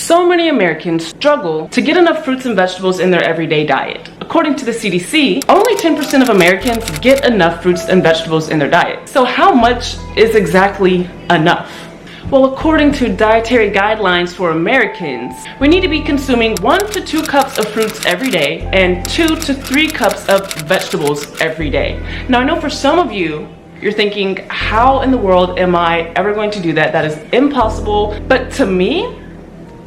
So many Americans struggle to get enough fruits and vegetables in their everyday diet. According to the CDC, only 10% of Americans get enough fruits and vegetables in their diet. So how much is exactly enough? Well, according to dietary guidelines for Americans, we need to be consuming 1 to 2 cups of fruits every day and 2 to 3 cups of vegetables every day. Now, I know for some of you, you're thinking, how in the world am I ever going to do that? That is impossible. But to me,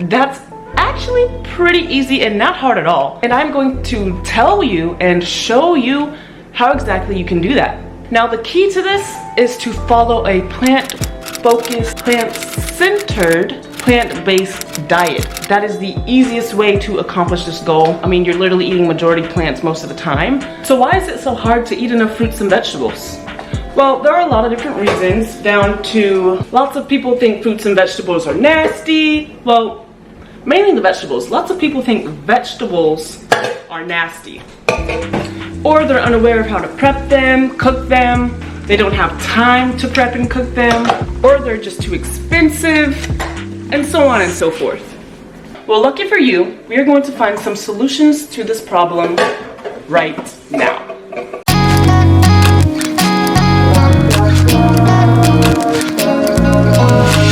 that's actually pretty easy and not hard at all. And I'm going to tell you and show you how exactly you can do that. Now, the key to this is to follow a plant-focused, plant-centered, plant-based diet. That is the easiest way to accomplish this goal. I mean, you're literally eating majority plants most of the time. So why is it so hard to eat enough fruits and vegetables? Well, there are a lot of different reasons, down to lots of people think fruits and vegetables are nasty. Well, mainly the vegetables. Lots of people think vegetables are nasty. Or they're unaware of how to prep them, cook them. They don't have time to prep and cook them. Or they're just too expensive, and so on and so forth. Well, lucky for you, we are going to find some solutions to this problem right now.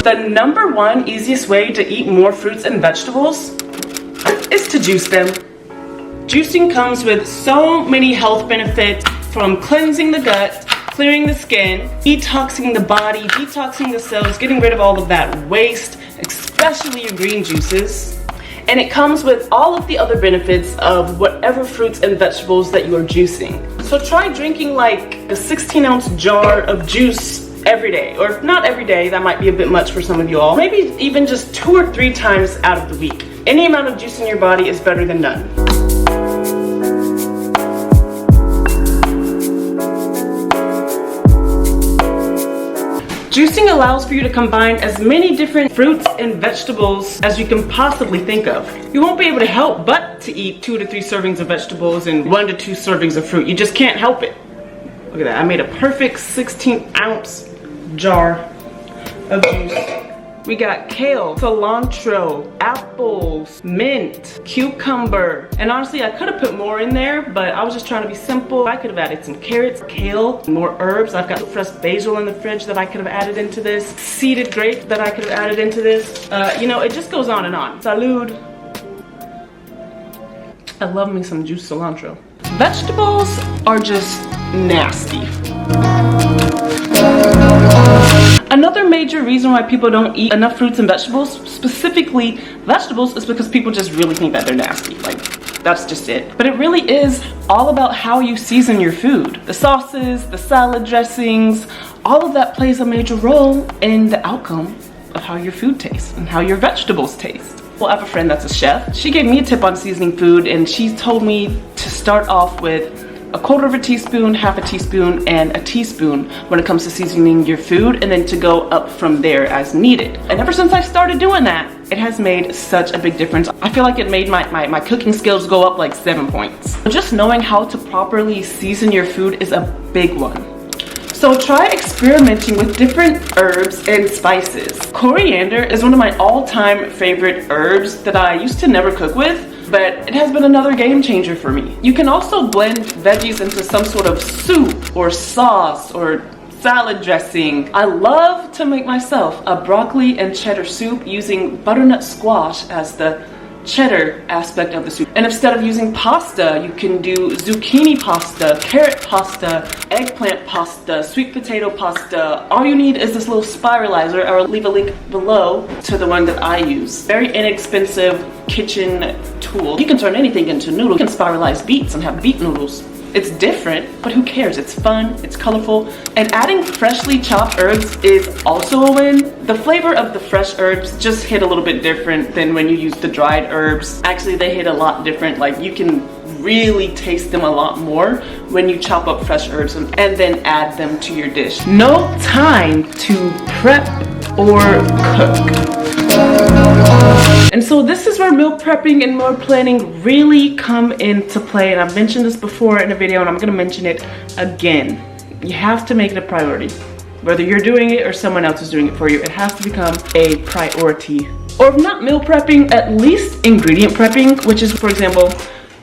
The number one easiest way to eat more fruits and vegetables is to juice them. Juicing comes with so many health benefits, from cleansing the gut, clearing the skin, detoxing the body, detoxing the cells, getting rid of all of that waste, especially your green juices. And it comes with all of the other benefits of whatever fruits and vegetables that you are juicing. So try drinking like a 16-ounce jar of juice every day, or if not every day, that might be a bit much for some of you all. Maybe even just 2 or 3 times out of the week. Any amount of juice in your body is better than none. Juicing allows for you to combine as many different fruits and vegetables as you can possibly think of. You won't be able to help but to eat 2 to 3 servings of vegetables and 1 to 2 servings of fruit. You just can't help it. Look at that, I made a perfect 16-ounce jar of juice. We got kale, cilantro, apples, mint, cucumber, and honestly I could have put more in there, but I was just trying to be simple. I could have added some carrots, kale, more herbs. I've got fresh basil in the fridge that I could have added into this, seeded grape that I could have added into this. You know, it just goes on and on. Salud. I love me some juiced cilantro. Vegetables are just nasty. Another major reason why people don't eat enough fruits and vegetables, specifically vegetables, is because people just really think that they're nasty. Like, that's just it. But it really is all about how you season your food. The sauces, the salad dressings, all of that plays a major role in the outcome of how your food tastes and how your vegetables taste. Well, I have a friend that's a chef. She gave me a tip on seasoning food, and she told me to start off with 1/4 teaspoon, 1/2 teaspoon, and a teaspoon when it comes to seasoning your food, and then to go up from there as needed. And ever since I started doing that, it has made such a big difference. I feel like it made my cooking skills go up like 7 points. Just knowing how to properly season your food is a big one. So try experimenting with different herbs and spices. Coriander is one of my all-time favorite herbs that I used to never cook with, but it has been another game changer for me. You can also blend veggies into some sort of soup or sauce or salad dressing. I love to make myself a broccoli and cheddar soup using butternut squash as the cheddar aspect of the soup. And instead of using pasta, you can do zucchini pasta, carrot pasta, eggplant pasta, sweet potato pasta. All you need is this little spiralizer. I will leave a link below to the one that I use. Very inexpensive kitchen tool. You can turn anything into noodles. You can spiralize beets and have beet noodles. It's different, but who cares? It's fun, it's colorful, and adding freshly chopped herbs is also a win. The flavor of the fresh herbs just hit a little bit different than when you use the dried herbs. Actually, they hit a lot different. Like, you can really taste them a lot more when you chop up fresh herbs and then add them to your dish. No time to prep or cook. And so this is where meal prepping and meal planning really come into play. And I've mentioned this before in a video, and I'm gonna mention it again. You have to make it a priority. Whether you're doing it or someone else is doing it for you, it has to become a priority Or if not meal prepping, at least ingredient prepping, which is, for example,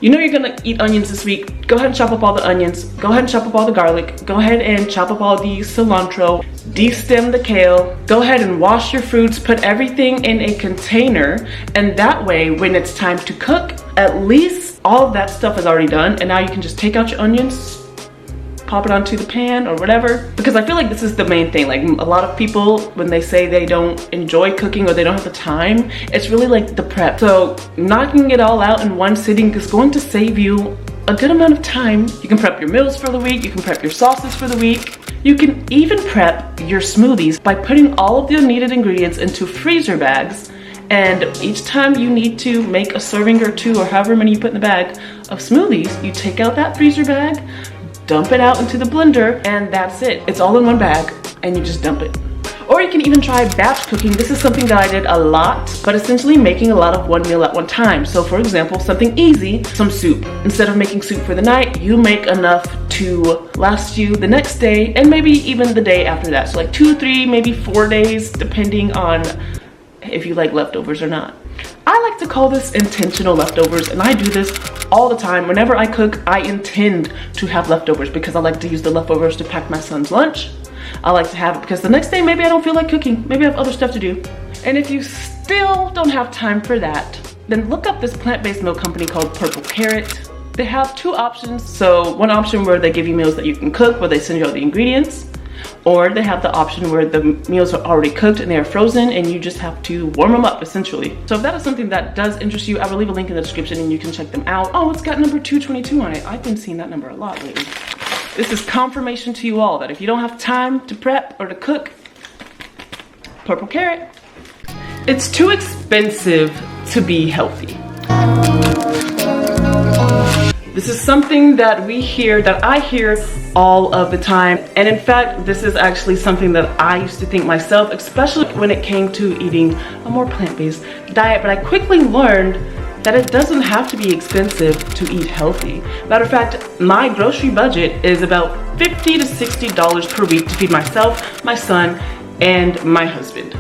you know you're gonna eat onions this week, go ahead and chop up all the onions, go ahead and chop up all the garlic, go ahead and chop up all the cilantro, de-stem the kale, go ahead and wash your fruits, put everything in a container, and that way when it's time to cook, at least all of that stuff is already done, and now you can just take out your onions, pop it onto the pan or whatever. Because I feel like this is the main thing. Like a lot of people, when they say they don't enjoy cooking or they don't have the time, it's really like the prep. So knocking it all out in one sitting is going to save you a good amount of time. You can prep your meals for the week, you can prep your sauces for the week. You can even prep your smoothies by putting all of the needed ingredients into freezer bags. And each time you need to make a serving or two, or however many you put in the bag of smoothies, you take out that freezer bag, dump it out into the blender, and that's it. It's all in one bag, and you just dump it. Or you can even try batch cooking. This is something that I did a lot, but essentially making a lot of one meal at one time. So for example, something easy, some soup. Instead of making soup for the night, you make enough to last you the next day, and maybe even the day after that. So like 2, 3, maybe 4 days, depending on if you like leftovers or not. I like to call this intentional leftovers, and I do this all the time. Whenever I cook, I intend to have leftovers because I like to use the leftovers to pack my son's lunch. I like to have it because the next day maybe I don't feel like cooking, maybe I have other stuff to do. And if you still don't have time for that, then look up this plant-based milk company called Purple Carrot. They have 2 options. So one option where they give you meals that you can cook, where they send you all the ingredients, or they have the option where the meals are already cooked and they are frozen and you just have to warm them up essentially. So if that is something that does interest you, I will leave a link in the description and you can check them out. Oh, it's got number 222 on it. I've been seeing that number a lot lately. This is confirmation to you all that if you don't have time to prep or to cook, Purple Carrot. It's too expensive to be healthy. This is something that I hear all of the time. And in fact, this is actually something that I used to think myself, especially when it came to eating a more plant-based diet. But I quickly learned that it doesn't have to be expensive to eat healthy. Matter of fact, my grocery budget is about $50 to $60 per week to feed myself, my son, and my husband.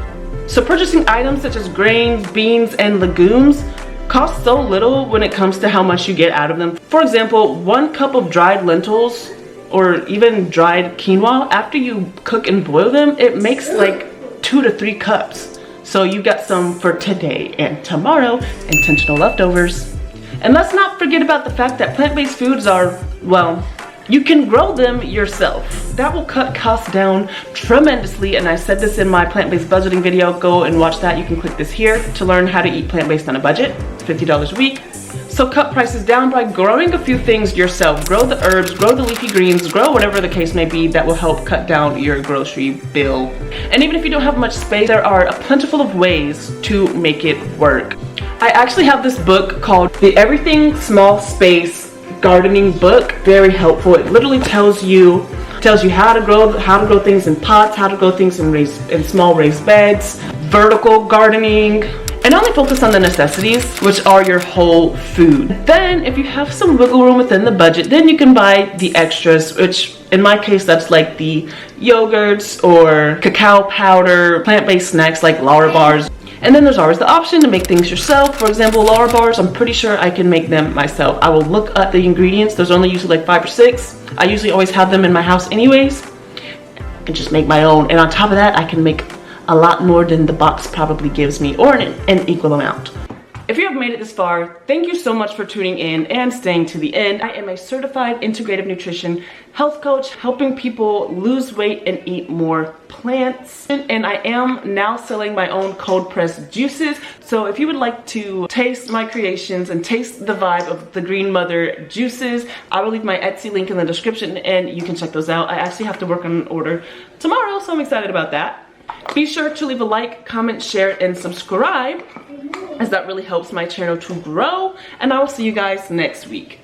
So purchasing items such as grains, beans, and legumes cost so little when it comes to how much you get out of them. For example, 1 cup of dried lentils or even dried quinoa, after you cook and boil them, it makes like 2 to 3 cups. So you got some for today and tomorrow, intentional leftovers. And let's not forget about the fact that plant-based foods are, well, you can grow them yourself. That will cut costs down tremendously, and I said this in my plant-based budgeting video. Go and watch that. You can click this here to learn how to eat plant-based on a budget. It's $50 a week. So cut prices down by growing a few things yourself. Grow the herbs, grow the leafy greens, grow whatever the case may be that will help cut down your grocery bill. And even if you don't have much space, there are a plentiful of ways to make it work. I actually have this book called the Everything Small Space Gardening Book. Very helpful. It literally tells you how to grow things in pots, how to grow things in small raised beds, vertical gardening, and only focus on the necessities, which are your whole food. Then if you have some wiggle room within the budget, then you can buy the extras, which in my case, that's like the yogurts or cacao powder, plant-based snacks like Laura bars. And then there's always the option to make things yourself. For example, Laura bars, I'm pretty sure I can make them myself. I will look at the ingredients. There's only usually like 5 or 6. I usually always have them in my house anyways, and just make my own. And on top of that, I can make a lot more than the box probably gives me, or an equal amount. If you have made it this far, thank you so much for tuning in and staying to the end. I am a certified integrative nutrition health coach, helping people lose weight and eat more plants. And I am now selling my own cold pressed juices. So if you would like to taste my creations and taste the vibe of the Green Mother juices, I will leave my Etsy link in the description and you can check those out. I actually have to work on an order tomorrow, so I'm excited about that. Be sure to leave a like, comment, share, and subscribe, as that really helps my channel to grow. And I will see you guys next week.